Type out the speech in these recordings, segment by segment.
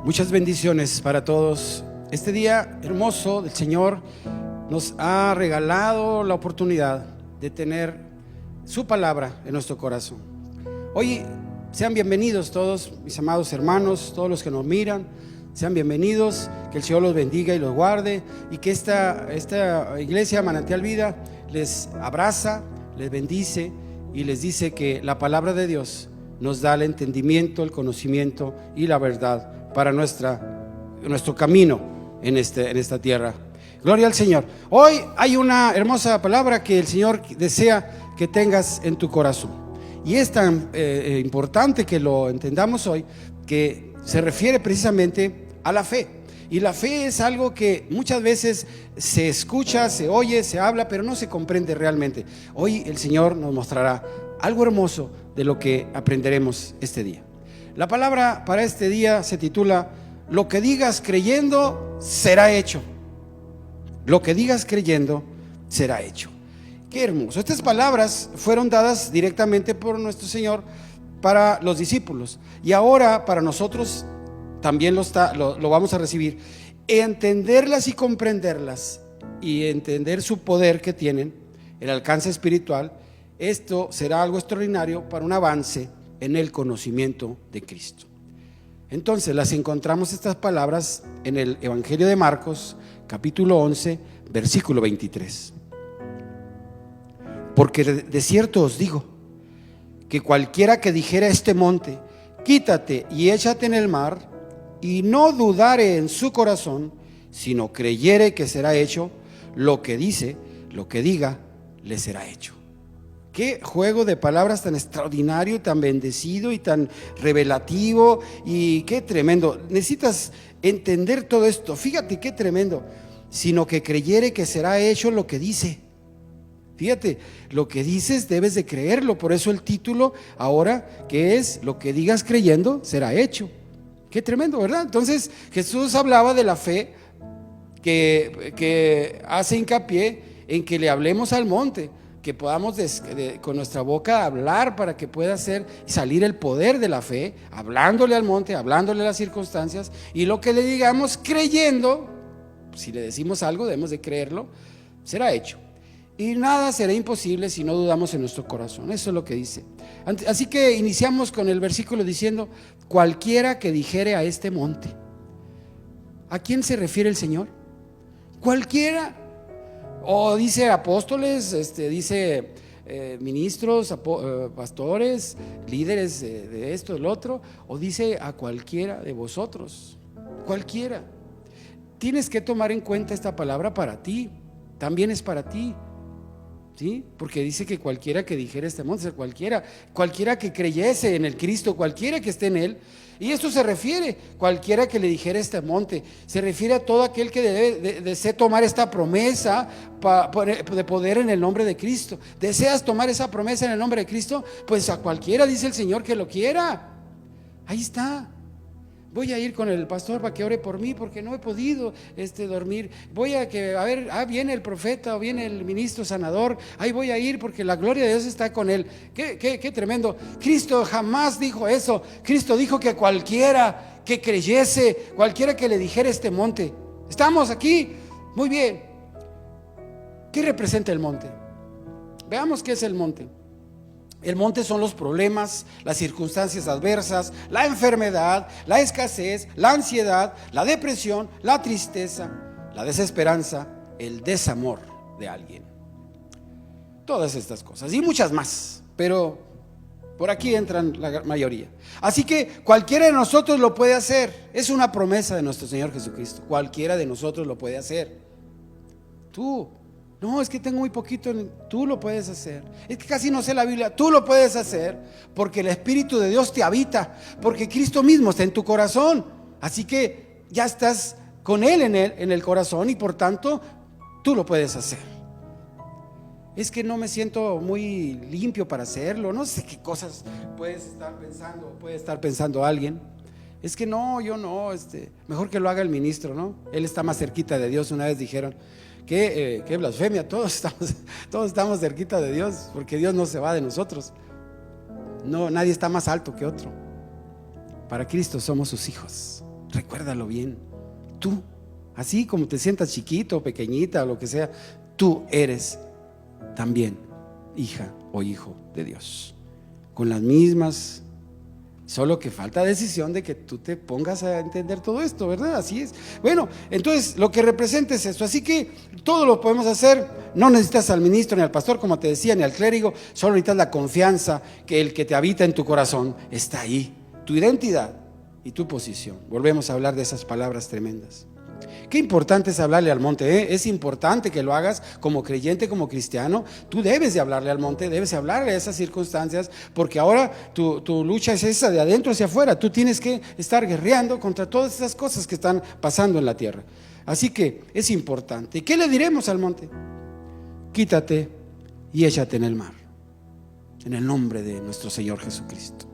Muchas bendiciones para todos. Este día hermoso del Señor nos ha regalado la oportunidad de tener su palabra en nuestro corazón. Hoy sean bienvenidos todos mis amados hermanos, todos los que nos miran, sean bienvenidos, que el Señor los bendiga y los guarde, y que esta iglesia Manantial Vida les abraza, les bendice y les dice que la palabra de Dios nos da el entendimiento, el conocimiento y la verdad para nuestro camino en esta tierra. Gloria al Señor. Hoy hay una hermosa palabra que el Señor desea que tengas en tu corazón, y es tan importante que lo entendamos hoy, que se refiere precisamente a la fe. Y la fe es algo que muchas veces se escucha, se oye, se habla, pero no se comprende realmente. Hoy el Señor nos mostrará algo hermoso de lo que aprenderemos este día. La palabra para este día se titula: lo que digas creyendo será hecho. Lo que digas creyendo será hecho. Qué hermoso. Estas palabras fueron dadas directamente por nuestro Señor para los discípulos, y ahora para nosotros también lo vamos a recibir. Entenderlas y comprenderlas, y entender su poder que tienen, el alcance espiritual. Esto será algo extraordinario para un avance en el conocimiento de Cristo. Entonces las encontramos estas palabras en el Evangelio de Marcos, capítulo 11, versículo 23. Porque de cierto os digo, que cualquiera que dijera a este monte: quítate y échate en el mar, y no dudare en su corazón, sino creyere que será hecho lo que diga, le será hecho. Qué juego de palabras tan extraordinario, tan bendecido y tan revelativo, y qué tremendo. Necesitas entender todo esto. Fíjate qué tremendo. Sino que creyere que será hecho lo que dice. Fíjate, lo que dices debes de creerlo. Por eso el título ahora, que es: lo que digas creyendo será hecho. Qué tremendo, ¿verdad? Entonces Jesús hablaba de la fe que hace hincapié en que le hablemos al monte, que podamos con nuestra boca hablar para que pueda salir el poder de la fe, hablándole al monte, hablándole a las circunstancias, y lo que le digamos creyendo, si le decimos algo debemos de creerlo, será hecho. Y nada será imposible si no dudamos en nuestro corazón. Eso es lo que dice. Así que iniciamos con el versículo diciendo: cualquiera que dijere a este monte. ¿A quién se refiere el Señor? Cualquiera. O dice apóstoles, dice ministros, pastores, líderes de esto, del otro, o dice a cualquiera de vosotros. Cualquiera. Tienes que tomar en cuenta esta palabra para ti. También es para ti. ¿Sí? Porque dice que cualquiera que dijera este monte, cualquiera que creyese en el Cristo, cualquiera que esté en él. Y esto se refiere, cualquiera que le dijera este monte, se refiere a todo aquel que desee tomar esta promesa de poder en el nombre de Cristo. ¿Deseas tomar esa promesa en el nombre de Cristo? Pues a cualquiera, dice el Señor, que lo quiera. Ahí está. Voy a ir con el pastor para que ore por mí, porque no he podido dormir. Viene el profeta o viene el ministro sanador. Ahí voy a ir porque la gloria de Dios está con él. Qué tremendo. Cristo jamás dijo eso. Cristo dijo que cualquiera que creyese, cualquiera que le dijera este monte. ¿Estamos aquí? Muy bien. ¿Qué representa el monte? Veamos qué es el monte. El monte son los problemas, las circunstancias adversas, la enfermedad, la escasez, la ansiedad, la depresión, la tristeza, la desesperanza, el desamor de alguien. Todas estas cosas y muchas más, pero por aquí entran la mayoría. Así que cualquiera de nosotros lo puede hacer. Es una promesa de nuestro Señor Jesucristo. Cualquiera de nosotros lo puede hacer. Tú. No, es que tengo muy poquito. Tú lo puedes hacer. Es que casi no sé la Biblia. Tú lo puedes hacer porque el Espíritu de Dios te habita, porque Cristo mismo está en tu corazón. Así que ya estás con Él en el corazón, y por tanto tú lo puedes hacer. Es que no me siento muy limpio para hacerlo. No sé qué cosas puede estar pensando alguien. Es que no, yo no, mejor que lo haga el ministro, ¿no? Él está más cerquita de Dios. Una vez dijeron: qué blasfemia, todos estamos cerquita de Dios, porque Dios no se va de nosotros. No, nadie está más alto que otro. Para Cristo somos sus hijos. Recuérdalo bien. Tú, así como te sientas chiquito, pequeñita o lo que sea, tú eres también hija o hijo de Dios, con las mismas, solo que falta decisión de que tú te pongas a entender todo esto, ¿verdad? Así es. Bueno, entonces lo que representa es esto, así que todo lo podemos hacer. No necesitas al ministro ni al pastor, como te decía, ni al clérigo, solo necesitas la confianza que el que te habita en tu corazón está ahí, tu identidad y tu posición. Volvemos a hablar de esas palabras tremendas. Qué importante es hablarle al monte, ¿eh? Es importante que lo hagas como creyente, como cristiano. Tú debes de hablarle al monte, debes de hablarle a esas circunstancias, porque ahora tu lucha es esa, de adentro hacia afuera. Tú tienes que estar guerreando contra todas esas cosas que están pasando en la tierra. Así que es importante. ¿Y qué le diremos al monte? Quítate y échate en el mar, en el nombre de nuestro Señor Jesucristo.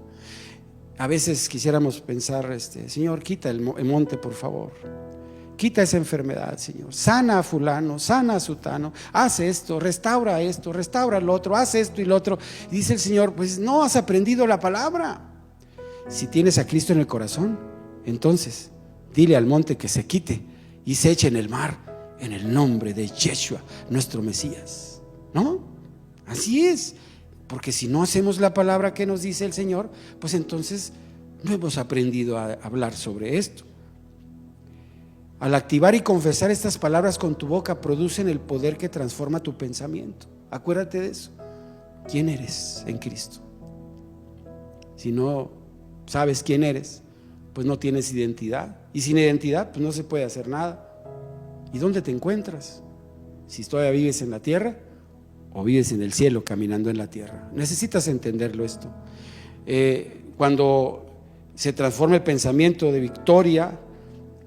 A veces quisiéramos pensar, Señor, quita el monte, por favor. Quita esa enfermedad, Señor. Sana a fulano, sana a sutano. Haz esto, restaura lo otro, haz esto y lo otro. Y dice el Señor, pues no has aprendido la palabra. Si tienes a Cristo en el corazón, entonces dile al monte que se quite y se eche en el mar, en el nombre de Yeshua, nuestro Mesías. ¿No? Así es. Porque si no hacemos la palabra que nos dice el Señor, pues entonces no hemos aprendido a hablar sobre esto. Al activar y confesar estas palabras con tu boca, producen el poder que transforma tu pensamiento. Acuérdate de eso. ¿Quién eres en Cristo? Si no sabes quién eres, pues no tienes identidad. Y sin identidad, pues no se puede hacer nada. ¿Y dónde te encuentras? Si todavía vives en la tierra o vives en el cielo caminando en la tierra. Necesitas entenderlo esto. Cuando se transforma el pensamiento de victoria,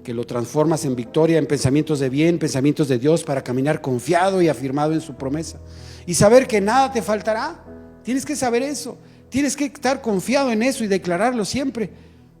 que lo transformas en victoria, en pensamientos de bien, pensamientos de Dios, para caminar confiado y afirmado en su promesa y saber que nada te faltará. Tienes que saber eso, tienes que estar confiado en eso y declararlo siempre.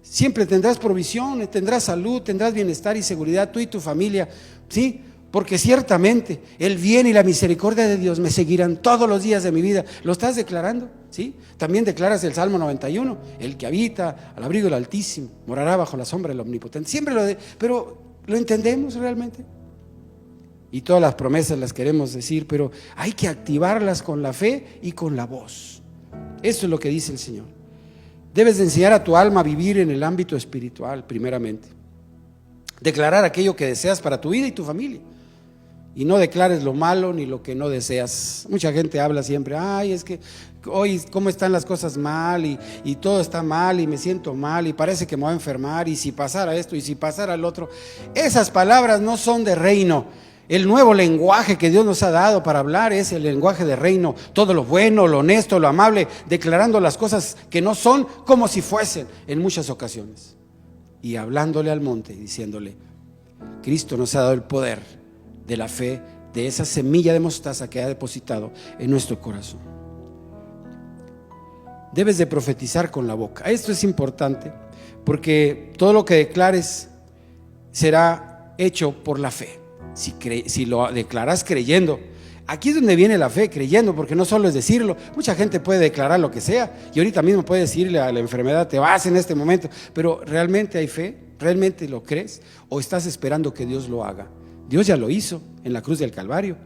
Siempre tendrás provisión, tendrás salud, tendrás bienestar y seguridad, tú y tu familia, ¿sí? Porque ciertamente el bien y la misericordia de Dios me seguirán todos los días de mi vida. ¿Lo estás declarando? ¿Sí? También declaras el Salmo 91, el que habita al abrigo del Altísimo morará bajo la sombra del Omnipotente. Siempre pero ¿lo entendemos realmente? Y todas las promesas las queremos decir, pero hay que activarlas con la fe y con la voz. Eso es lo que dice el Señor. Debes de enseñar a tu alma a vivir en el ámbito espiritual primeramente. Declarar aquello que deseas para tu vida y tu familia. Y no declares lo malo ni lo que no deseas. Mucha gente habla siempre, ay, es que hoy cómo están las cosas mal y todo está mal y me siento mal y parece que me voy a enfermar y si pasara esto y si pasara el otro. Esas palabras no son de reino. El nuevo lenguaje que Dios nos ha dado para hablar es el lenguaje de reino. Todo lo bueno, lo honesto, lo amable, declarando las cosas que no son como si fuesen en muchas ocasiones. Y hablándole al monte y diciéndole, Cristo nos ha dado el poder de la fe, de esa semilla de mostaza que ha depositado en nuestro corazón. Debes de profetizar con la boca. Esto es importante porque todo lo que declares será hecho por la fe. Si lo declaras creyendo, aquí es donde viene la fe, creyendo, porque no solo es decirlo. Mucha gente puede declarar lo que sea y ahorita mismo puede decirle a la enfermedad, te vas en este momento, pero ¿realmente hay fe? ¿Realmente lo crees? ¿O estás esperando que Dios lo haga? Dios ya lo hizo en la cruz del Calvario.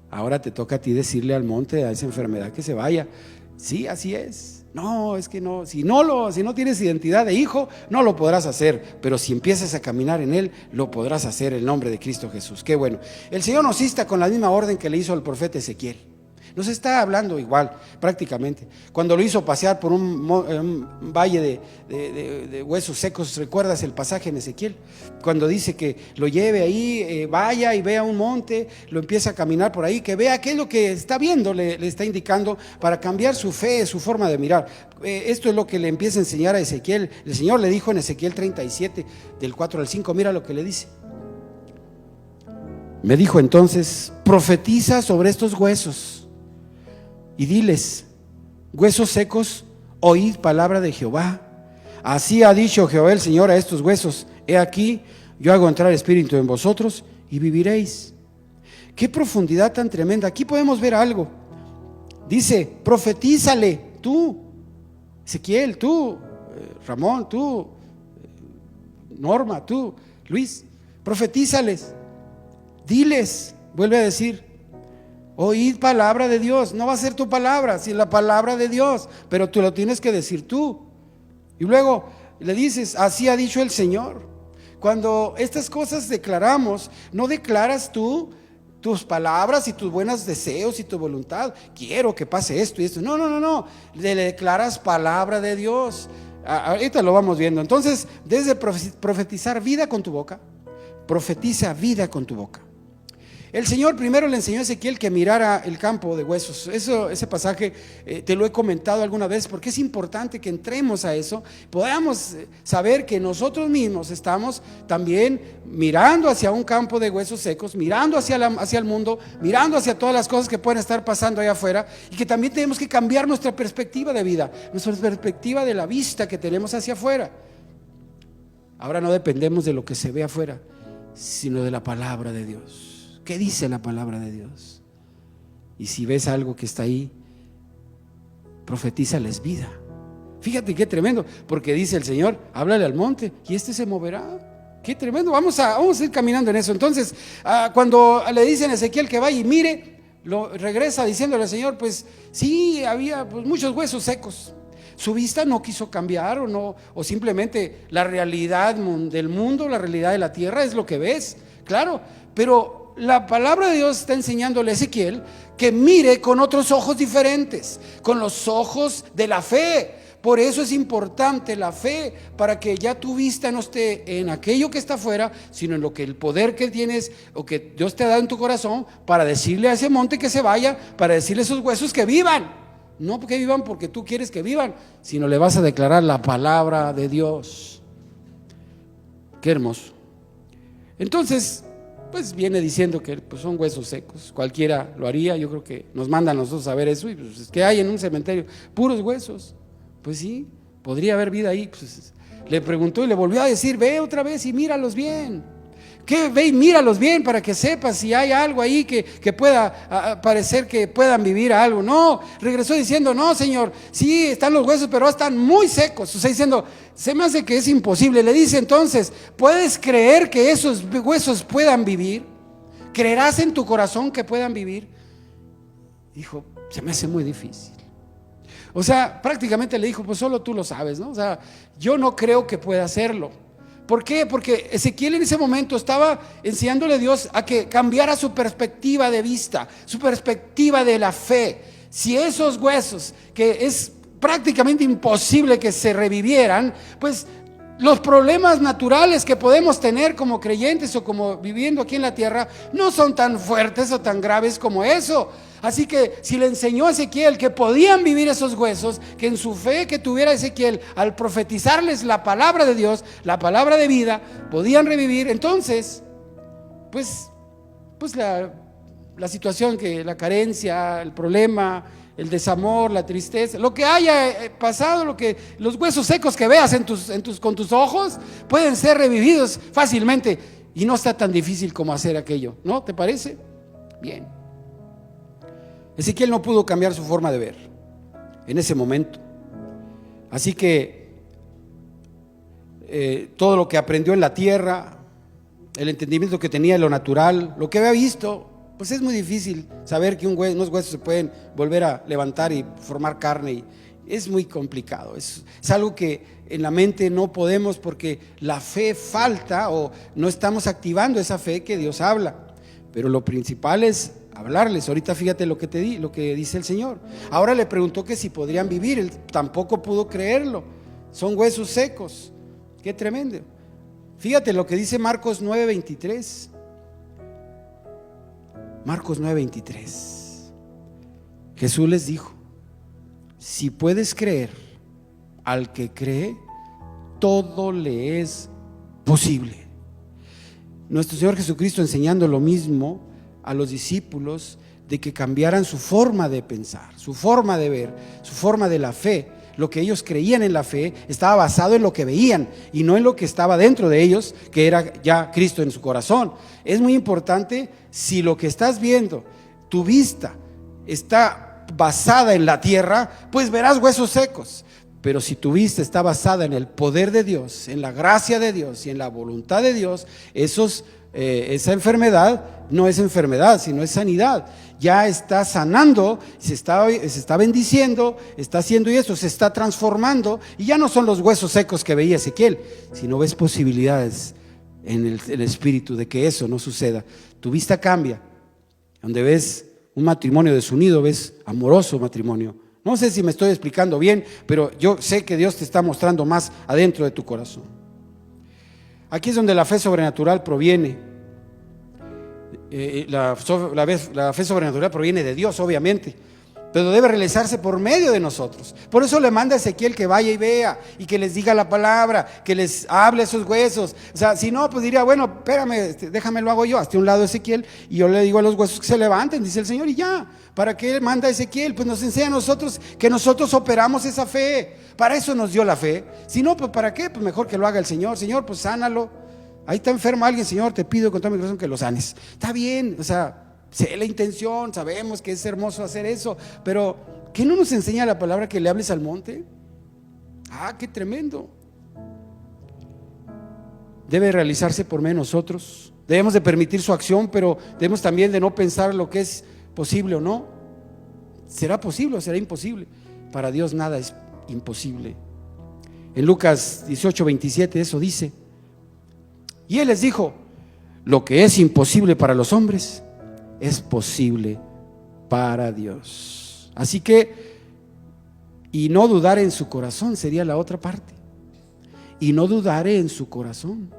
Ahora te toca a ti decirle al monte, a esa enfermedad, que se vaya. Sí, así es. No, es que no. Si no tienes identidad de hijo, no lo podrás hacer. Pero si empiezas a caminar en él, lo podrás hacer en el nombre de Cristo Jesús. Qué bueno. El Señor nos insta con la misma orden que le hizo al profeta Ezequiel. Nos está hablando igual, prácticamente. Cuando lo hizo pasear por un valle de huesos secos, ¿recuerdas el pasaje en Ezequiel? Cuando dice que lo lleve ahí, vaya y vea un monte, lo empieza a caminar por ahí, que vea qué es lo que está viendo, le está indicando para cambiar su fe, su forma de mirar. Esto es lo que le empieza a enseñar a Ezequiel. El Señor le dijo en Ezequiel 37, del 4 al 5, mira lo que le dice. Me dijo entonces, profetiza sobre estos huesos y diles, huesos secos, oíd palabra de Jehová. Así ha dicho Jehová el Señor a estos huesos, he aquí, yo hago entrar espíritu en vosotros y viviréis. Qué profundidad tan tremenda. Aquí podemos ver algo. Dice, profetízale, tú, Ezequiel, tú, Ramón, tú, Norma, tú, Luis, profetízales, diles, vuelve a decir, oíd palabra de Dios. No va a ser tu palabra, sino la palabra de Dios, pero tú lo tienes que decir tú. Y luego le dices, así ha dicho el Señor. Cuando estas cosas declaramos, no declaras tú tus palabras y tus buenos deseos y tu voluntad. Quiero que pase esto y esto. No. Le declaras palabra de Dios. Ahorita lo vamos viendo. Entonces, debes de profetizar vida con tu boca. Profetiza vida con tu boca. El Señor primero le enseñó a Ezequiel que mirara el campo de huesos. Ese pasaje te lo he comentado alguna vez porque es importante que entremos a eso, podamos saber que nosotros mismos estamos también mirando hacia un campo de huesos secos, mirando hacia el mundo, mirando hacia todas las cosas que pueden estar pasando allá afuera, y que también tenemos que cambiar nuestra perspectiva de vida, nuestra perspectiva de la vista que tenemos hacia afuera. Ahora no dependemos de lo que se ve afuera, sino de la palabra de Dios. ¿Qué dice la palabra de Dios? Y si ves algo que está ahí, profetízales vida. Fíjate qué tremendo, porque dice el Señor, háblale al monte y este se moverá. Qué tremendo, vamos a ir caminando en eso. Entonces, cuando le dicen a Ezequiel que vaya y mire, lo regresa diciéndole al Señor, pues sí, había muchos huesos secos. Su vista no quiso cambiar o simplemente la realidad del mundo, la realidad de la tierra es lo que ves, claro, pero la palabra de Dios está enseñándole a Ezequiel que mire con otros ojos diferentes, con los ojos de la fe. Por eso es importante la fe, para que ya tu vista no esté en aquello que está afuera, sino en lo que el poder que tienes o que Dios te ha dado en tu corazón, para decirle a ese monte que se vaya, para decirle a esos huesos que vivan. No que vivan porque tú quieres que vivan, sino le vas a declarar la palabra de Dios. Qué hermoso. Entonces, pues viene diciendo que son huesos secos. Cualquiera lo haría. Yo creo que nos mandan a nosotros a ver eso. Y pues, ¿qué hay en un cementerio? Puros huesos. Pues sí, podría haber vida ahí. Pues, le preguntó y le volvió a decir, ve otra vez y míralos bien. ¿Qué? Ve y míralos bien para que sepas si hay algo ahí que pueda parecer que puedan vivir algo. No, regresó diciendo, no, Señor, sí están los huesos, pero están muy secos. O sea, diciendo, se me hace que es imposible. Le dice entonces, ¿puedes creer que esos huesos puedan vivir? ¿Creerás en tu corazón que puedan vivir? Dijo, se me hace muy difícil. O sea, prácticamente le dijo, pues solo tú lo sabes, ¿no? O sea, yo no creo que pueda hacerlo. ¿Por qué? Porque Ezequiel en ese momento estaba enseñándole a Dios a que cambiara su perspectiva de vista, su perspectiva de la fe. Si esos huesos, que es prácticamente imposible que se revivieran, pues los problemas naturales que podemos tener como creyentes o como viviendo aquí en la tierra no son tan fuertes o tan graves como eso. Así que si le enseñó a Ezequiel que podían vivir esos huesos, que en su fe que tuviera Ezequiel, al profetizarles la palabra de Dios, la palabra de vida, podían revivir, entonces pues la situación, que la carencia, el problema, el desamor, la tristeza, lo que haya pasado, los huesos secos que veas con tus ojos pueden ser revividos fácilmente, y no está tan difícil como hacer aquello, ¿no? ¿Te parece? Bien. Ezequiel no pudo cambiar su forma de ver en ese momento. Así que todo lo que aprendió en la tierra, el entendimiento que tenía de lo natural, lo que había visto, pues es muy difícil saber que unos huesos se pueden volver a levantar y formar carne. Y es muy complicado. Es algo que en la mente no podemos, porque la fe falta, o no estamos activando esa fe que Dios habla. Pero lo principal es hablarles. Ahorita fíjate lo que dice el Señor. Ahora le preguntó que si podrían vivir. Él tampoco pudo creerlo. Son huesos secos. Qué tremendo. Fíjate lo que dice Marcos 9:23. Marcos 9:23. Jesús les dijo: si puedes creer, al que cree, todo le es posible. Nuestro Señor Jesucristo enseñando lo mismo a los discípulos, de que cambiaran su forma de pensar, su forma de ver, su forma de la fe. Lo que ellos creían en la fe estaba basado en lo que veían y no en lo que estaba dentro de ellos, que era ya Cristo en su corazón. Es muy importante, si lo que estás viendo, tu vista está basada en la tierra, pues verás huesos secos. Pero si tu vista está basada en el poder de Dios, en la gracia de Dios y en la voluntad de Dios, esa enfermedad no es enfermedad, sino es sanidad. Ya está sanando, se está bendiciendo, está haciendo eso, se está transformando, y ya no son los huesos secos que veía Ezequiel, sino ves posibilidades en el espíritu de que eso no suceda. Tu vista cambia. Donde ves un matrimonio desunido, ves amoroso matrimonio. No sé si me estoy explicando bien, pero yo sé que Dios te está mostrando más adentro de tu corazón. Aquí es donde la fe sobrenatural proviene. La fe sobrenatural proviene de Dios, obviamente, pero debe realizarse por medio de nosotros. Por eso le manda a Ezequiel que vaya y vea y que les diga la palabra, que les hable a esos huesos. O sea, si no, pues diría, bueno, espérame, déjame lo hago yo. Hasta un lado Ezequiel y yo le digo a los huesos que se levanten, dice el Señor, y ya. ¿Para qué manda a Ezequiel? Pues nos enseña a nosotros que nosotros operamos esa fe. Para eso nos dio la fe. Si no, pues ¿para qué? Pues mejor que lo haga el Señor. Señor, pues sánalo. Ahí está enfermo alguien, Señor, te pido con todo mi corazón que lo sanes. Está bien, o sea, sé la intención, sabemos que es hermoso hacer eso, pero ¿qué no nos enseña la palabra que le hables al monte? Ah, qué tremendo. Debe realizarse por medio de nosotros. Debemos de permitir su acción, pero debemos también de no pensar lo que es posible o no. ¿Será posible o será imposible? Para Dios nada es imposible. En Lucas 18:27 eso dice. Y Él les dijo, lo que es imposible para los hombres es posible para Dios. Así que, y no dudar en su corazón sería la otra parte. Y no dudaré en su corazón.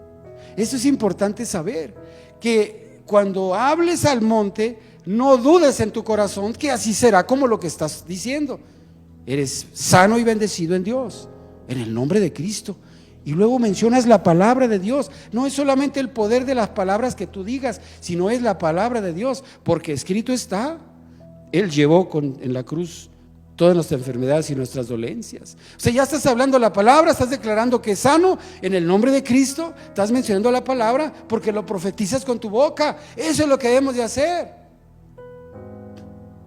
Eso es importante saber, que cuando hables al monte, no dudes en tu corazón que así será como lo que estás diciendo. Eres sano y bendecido en Dios, en el nombre de Cristo. Y luego mencionas la palabra de Dios. No es solamente el poder de las palabras que tú digas, sino es la palabra de Dios, porque escrito está, Él llevó en la cruz todas nuestras enfermedades y nuestras dolencias. O sea, ya estás hablando la palabra, estás declarando que es sano en el nombre de Cristo, estás mencionando la palabra porque lo profetizas con tu boca. Eso es lo que debemos de hacer.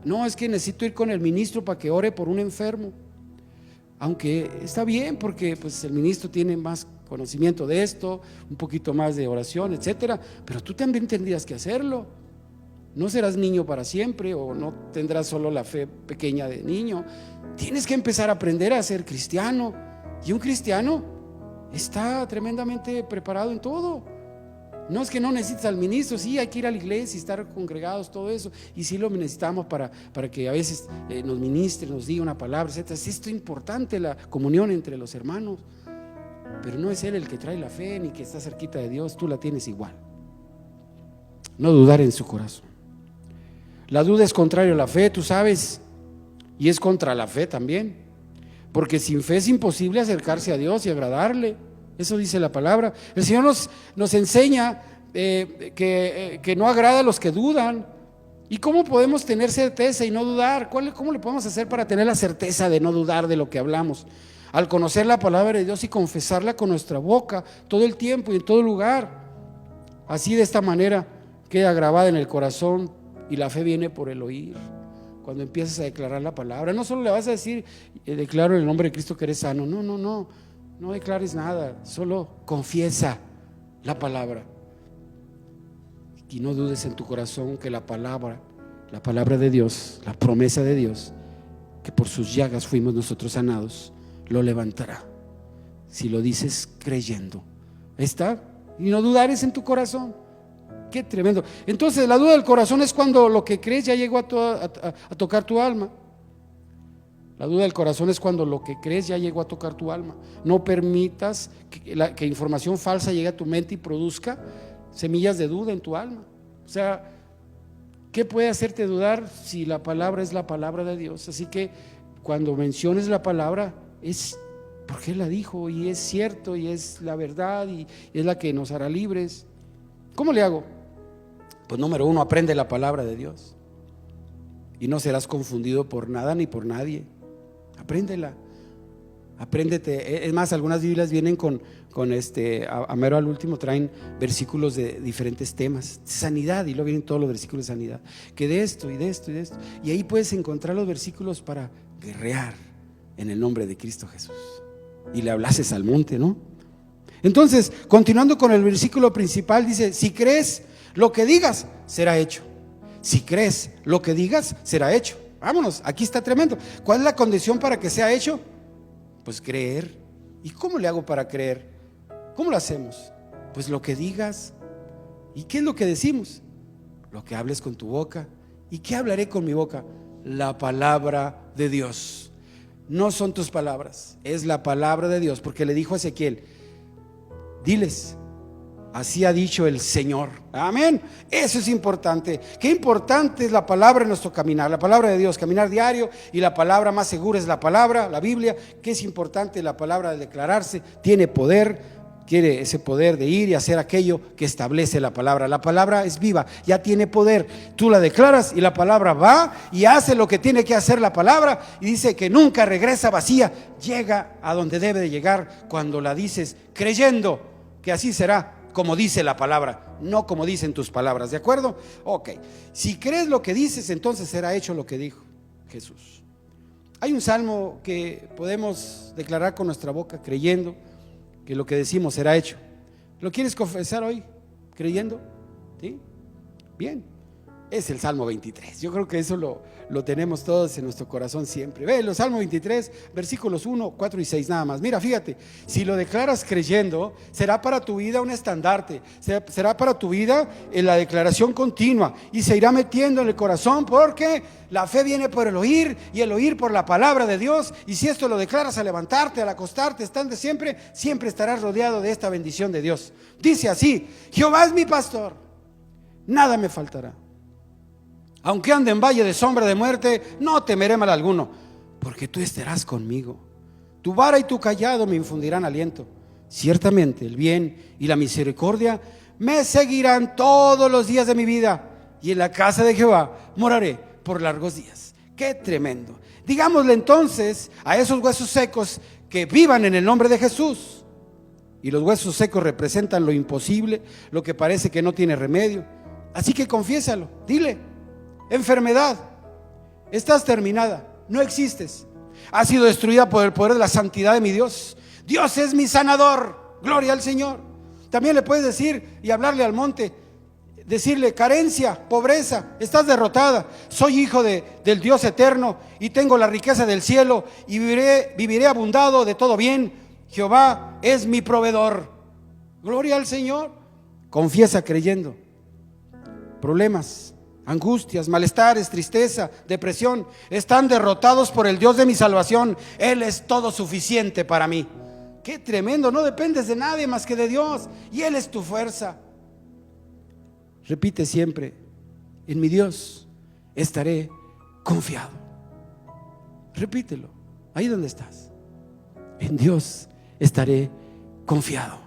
No, es que necesito ir con el ministro para que ore por un enfermo. Aunque está bien, porque pues el ministro tiene más conocimiento de esto, un poquito más de oración, etcétera, pero tú también tendrías que hacerlo. No serás niño para siempre, o no tendrás solo la fe pequeña de niño. Tienes que empezar a aprender a ser cristiano, y un cristiano está tremendamente preparado en todo. No es que no necesites al ministro, sí, hay que ir a la iglesia y estar congregados, todo eso, y sí lo necesitamos para que a veces nos ministre, nos diga una palabra, etcétera. Es esto importante, la comunión entre los hermanos, pero no es Él el que trae la fe, ni que está cerquita de Dios, tú la tienes igual. No dudar en su corazón. La duda es contrario a la fe, tú sabes, y es contra la fe también, porque sin fe es imposible acercarse a Dios y agradarle. Eso dice la palabra. El Señor nos enseña que no agrada a los que dudan. ¿Y cómo podemos tener certeza y no dudar? ¿Cómo le podemos hacer para tener la certeza de no dudar de lo que hablamos? Al conocer la palabra de Dios y confesarla con nuestra boca todo el tiempo y en todo lugar. Así, de esta manera queda grabada en el corazón, y la fe viene por el oír. Cuando empiezas a declarar la palabra, no solo le vas a decir, declaro en el nombre de Cristo que eres sano. No declares nada, solo confiesa la palabra. Y no dudes en tu corazón que la palabra de Dios, la promesa de Dios, que por sus llagas fuimos nosotros sanados, lo levantará. Si lo dices creyendo, está. Y no dudares en tu corazón. Qué tremendo. Entonces, la duda del corazón es cuando lo que crees ya llegó a tocar tu alma. La duda del corazón es cuando lo que crees ya llegó a tocar tu alma. No permitas que información falsa llegue a tu mente y produzca semillas de duda en tu alma. O sea, ¿qué puede hacerte dudar si la palabra es la palabra de Dios? Así que cuando menciones la palabra, es porque Él la dijo, y es cierto, y es la verdad, y es la que nos hará libres. ¿Cómo le hago? Pues número 1, aprende la palabra de Dios, y no serás confundido por nada ni por nadie. Apréndela, apréndete. Es más, algunas Biblias vienen con a mero al último traen versículos de diferentes temas, sanidad, y luego vienen todos los versículos de sanidad, que de esto y de esto y de esto, y ahí puedes encontrar los versículos para guerrear, en el nombre de Cristo Jesús. Y le hablases al monte, ¿no? Entonces, continuando con el versículo principal, dice: si crees lo que digas, será hecho. Si crees lo que digas, será hecho. Vámonos, aquí está tremendo. ¿Cuál es la condición para que sea hecho? Pues creer. ¿Y cómo le hago para creer? ¿Cómo lo hacemos? Pues lo que digas. ¿Y qué es lo que decimos? Lo que hables con tu boca. ¿Y qué hablaré con mi boca? La palabra de Dios. No son tus palabras, es la palabra de Dios, porque le dijo a Ezequiel: diles, así ha dicho el Señor. Amén. Eso es importante. Qué importante es la palabra en nuestro caminar, la palabra de Dios, caminar diario. Y la palabra más segura es la palabra, la Biblia. Que es importante la palabra de declararse, tiene poder. Quiere ese poder de ir y hacer aquello que establece la palabra. La palabra es viva, ya tiene poder. Tú la declaras y la palabra va y hace lo que tiene que hacer la palabra. Y dice que nunca regresa vacía, llega a donde debe de llegar cuando la dices creyendo que así será, como dice la palabra, no como dicen tus palabras. ¿De acuerdo? Ok, si crees lo que dices, entonces será hecho lo que dijo Jesús. Hay un salmo que podemos declarar con nuestra boca creyendo que lo que decimos será hecho. ¿Lo quieres confesar hoy creyendo? ¿Sí? Bien. Es el Salmo 23. Yo creo que eso lo tenemos todos en nuestro corazón siempre. Ve, los Salmo 23, versículos 1, 4 y 6 nada más. Mira, fíjate, si lo declaras creyendo, será para tu vida un estandarte, será para tu vida en la declaración continua y se irá metiendo en el corazón, porque la fe viene por el oír y el oír por la palabra de Dios. Y si esto lo declaras al levantarte, al acostarte, estando siempre estarás rodeado de esta bendición de Dios. Dice así: Jehová es mi pastor, nada me faltará. Aunque ande en valle de sombra de muerte, no temeré mal alguno, porque tú estarás conmigo. Tu vara y tu cayado me infundirán aliento. Ciertamente el bien y la misericordia me seguirán todos los días de mi vida, y en la casa de Jehová moraré por largos días. ¡Qué tremendo! Digámosle entonces a esos huesos secos que vivan en el nombre de Jesús. Y los huesos secos representan lo imposible, lo que parece que no tiene remedio. Así que confiésalo, dile: enfermedad, estás terminada, no existes, has sido destruida por el poder de la santidad de mi Dios. Dios es mi sanador, gloria al Señor. También le puedes decir y hablarle al monte, decirle: carencia, pobreza, estás derrotada, soy hijo del Dios eterno y tengo la riqueza del cielo y viviré abundado de todo bien. Jehová es mi proveedor, gloria al Señor. Confiesa creyendo. Problemas, angustias, malestares, tristeza, depresión, están derrotados por el Dios de mi salvación. Él es todo suficiente para mí. Qué tremendo, no dependes de nadie más que de Dios, y Él es tu fuerza. Repite siempre: en mi Dios estaré confiado. Repítelo, ahí donde estás: en Dios estaré confiado.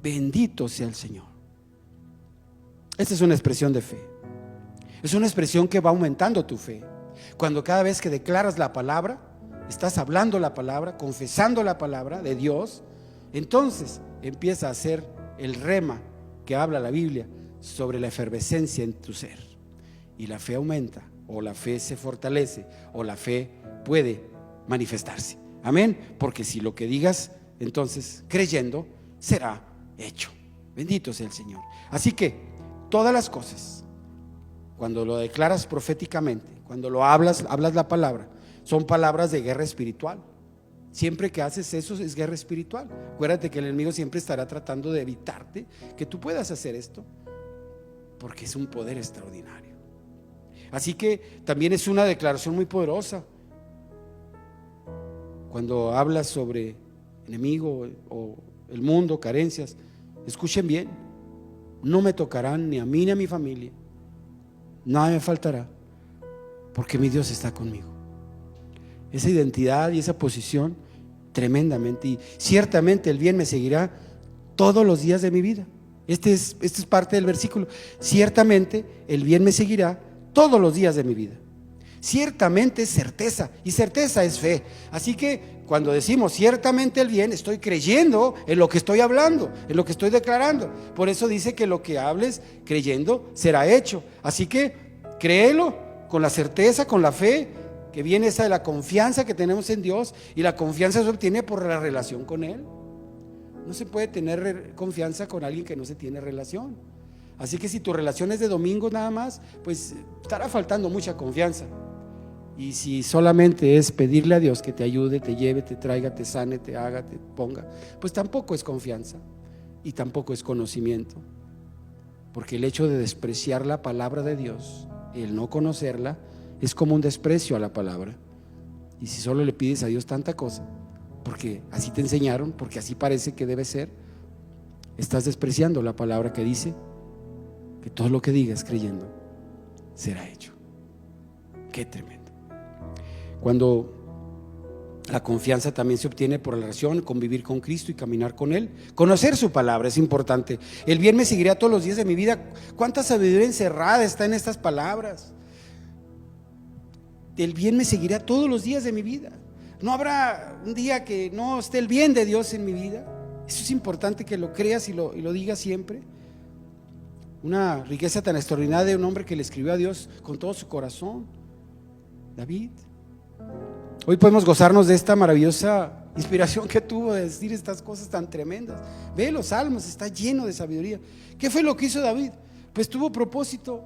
Bendito sea el Señor. Esta es una expresión de fe. Es una expresión que va aumentando tu fe. Cuando cada vez que declaras la palabra, estás hablando la palabra, confesando la palabra de Dios, entonces empieza a ser el rema que habla la Biblia sobre la efervescencia en tu ser. Y la fe aumenta, o la fe se fortalece, o la fe puede manifestarse. Amén. Porque si lo que digas, entonces creyendo, será hecho. Bendito sea el Señor. Así que todas las cosas, cuando lo declaras proféticamente, cuando lo hablas la palabra, son palabras de guerra espiritual. Siempre que haces eso es guerra espiritual. Acuérdate que el enemigo siempre estará tratando de evitarte que tú puedas hacer esto, porque es un poder extraordinario. Así que también es una declaración muy poderosa. Cuando hablas sobre enemigo o el mundo, carencias, escuchen bien: no me tocarán ni a mí ni a mi familia, nada me faltará, porque mi Dios está conmigo. Esa identidad y esa posición tremendamente, y ciertamente el bien me seguirá todos los días de mi vida. Este es parte del versículo. Ciertamente el bien me seguirá todos los días de mi vida. Ciertamente es certeza, y certeza es fe. Así que cuando decimos ciertamente el bien, estoy creyendo en lo que estoy hablando, en lo que estoy declarando. Por eso dice que lo que hables creyendo será hecho. Así que créelo con la certeza, con la fe, que viene esa de la confianza que tenemos en Dios, y la confianza se obtiene por la relación con Él. No se puede tener confianza con alguien que no se tiene relación. Así que si tu relación es de domingo nada más, pues estará faltando mucha confianza. Y si solamente es pedirle a Dios que te ayude, te lleve, te traiga, te sane, te haga, te ponga, pues tampoco es confianza y tampoco es conocimiento. Porque el hecho de despreciar la palabra de Dios, el no conocerla, es como un desprecio a la palabra. Y si solo le pides a Dios tanta cosa, porque así te enseñaron, porque así parece que debe ser, estás despreciando la palabra que dice que todo lo que digas creyendo será hecho. Qué tremendo. Cuando la confianza también se obtiene por la relación, convivir con Cristo y caminar con Él, conocer su palabra es importante. El bien me seguirá todos los días de mi vida. ¿Cuánta sabiduría encerrada está en estas palabras? El bien me seguirá todos los días de mi vida. No habrá un día que no esté el bien de Dios en mi vida. Eso es importante que lo creas y lo digas siempre. Una riqueza tan extraordinaria de un hombre que le escribió a Dios con todo su corazón, David. Hoy podemos gozarnos de esta maravillosa inspiración que tuvo de decir estas cosas tan tremendas. Ve los salmos, está lleno de sabiduría. ¿Qué fue lo que hizo David? Pues tuvo propósito.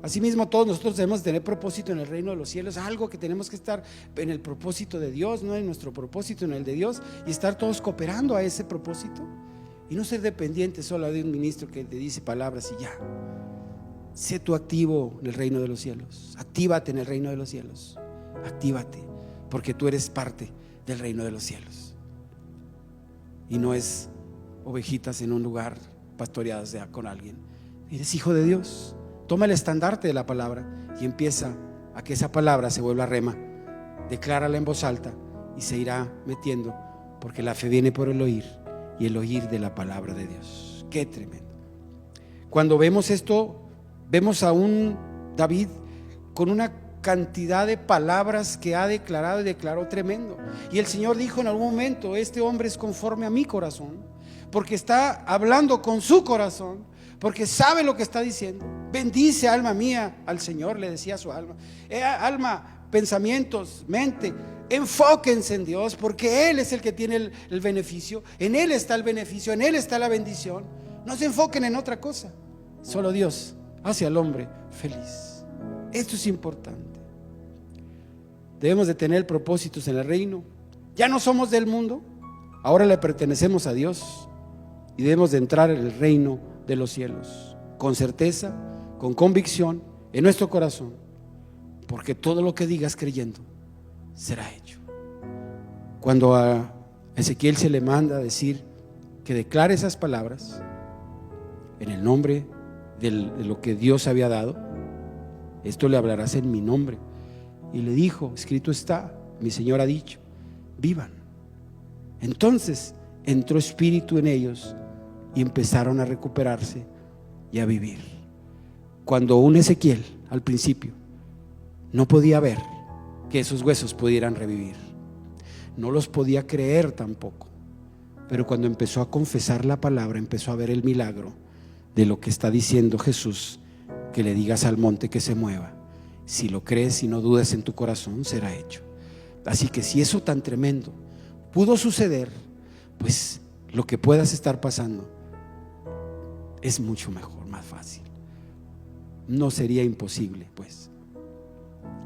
Asimismo, todos nosotros debemos tener propósito en el reino de los cielos. Algo que tenemos que estar en el propósito de Dios, no en nuestro propósito, en el de Dios, y estar todos cooperando a ese propósito y no ser dependiente solo de un ministro que te dice palabras y ya. Sé tú activo en el reino de los cielos. Actívate en el reino de los cielos. Actívate, porque tú eres parte del reino de los cielos. Y no es ovejitas en un lugar pastoreadas con alguien. Eres hijo de Dios. Toma el estandarte de la palabra y empieza a que esa palabra se vuelva rema. Declárala en voz alta y se irá metiendo, porque la fe viene por el oír y el oír de la palabra de Dios. Qué tremendo. Cuando vemos esto, vemos a un David con una cantidad de palabras que ha declarado y declaró tremendo. Y el Señor dijo en algún momento: este hombre es conforme a mi corazón, porque está hablando con su corazón, porque sabe lo que está diciendo. Bendice, alma mía, al Señor, le decía a su alma. Alma, pensamientos, mente, enfóquense en Dios, porque Él es el que tiene el beneficio. En Él está el beneficio, en Él está la bendición. No se enfoquen en otra cosa. Solo Dios hace al hombre feliz. Esto es importante. Debemos de tener propósitos en el reino. Ya no somos del mundo, ahora le pertenecemos a Dios y debemos de entrar en el reino de los cielos con certeza, con convicción en nuestro corazón, porque todo lo que digas creyendo será hecho. Cuando a Ezequiel se le manda a decir que declare esas palabras en el nombre de lo que Dios había dado, esto le hablarás en mi nombre. Y le dijo: escrito está, mi Señor ha dicho, vivan. Entonces entró espíritu en ellos y empezaron a recuperarse y a vivir. Cuando un Ezequiel al principio no podía ver que esos huesos pudieran revivir, no los podía creer tampoco, pero cuando empezó a confesar la palabra, empezó a ver el milagro de lo que está diciendo Jesús, que le digas al monte que se mueva. Si lo crees y no dudas en tu corazón, será hecho. Así que si eso tan tremendo pudo suceder, pues lo que puedas estar pasando es mucho mejor, más fácil. No sería imposible, pues,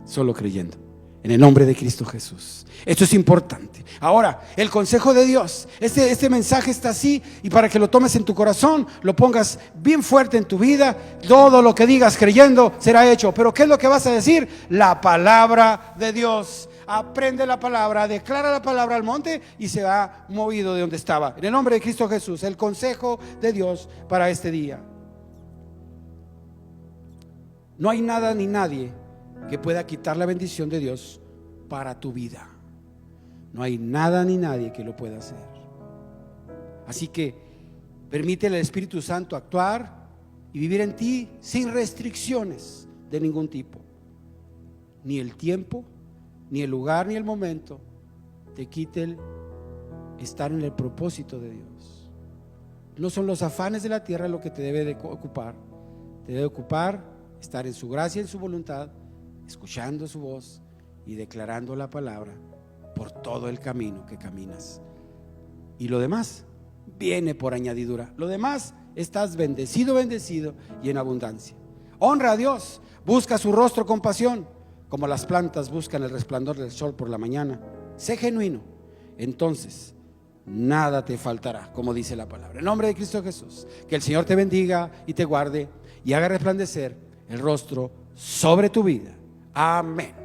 solo creyendo en el nombre de Cristo Jesús. Esto es importante. Ahora, el consejo de Dios, este mensaje está así, y para que lo tomes en tu corazón, lo pongas bien fuerte en tu vida. Todo lo que digas creyendo será hecho. Pero ¿qué es lo que vas a decir? La palabra de Dios. Aprende la palabra, declara la palabra al monte y se va movido de donde estaba. En el nombre de Cristo Jesús, el consejo de Dios para este día. No hay nada ni nadie que pueda quitar la bendición de Dios para tu vida. No hay nada ni nadie que lo pueda hacer. Así que permítele al Espíritu Santo actuar y vivir en ti sin restricciones de ningún tipo. Ni el tiempo, ni el lugar, ni el momento te quite el estar en el propósito de Dios. No son los afanes de la tierra lo que te debe de ocupar. Te debe ocupar estar en su gracia y en su voluntad, escuchando su voz, y declarando la palabra por todo el camino que caminas. Y lo demás viene por añadidura. Lo demás, estás bendecido, bendecido y en abundancia. Honra a Dios, busca su rostro con pasión, como las plantas buscan el resplandor del sol por la mañana. Sé genuino, entonces nada te faltará, como dice la palabra. En nombre de Cristo Jesús, que el Señor te bendiga y te guarde y haga resplandecer el rostro sobre tu vida. Amén.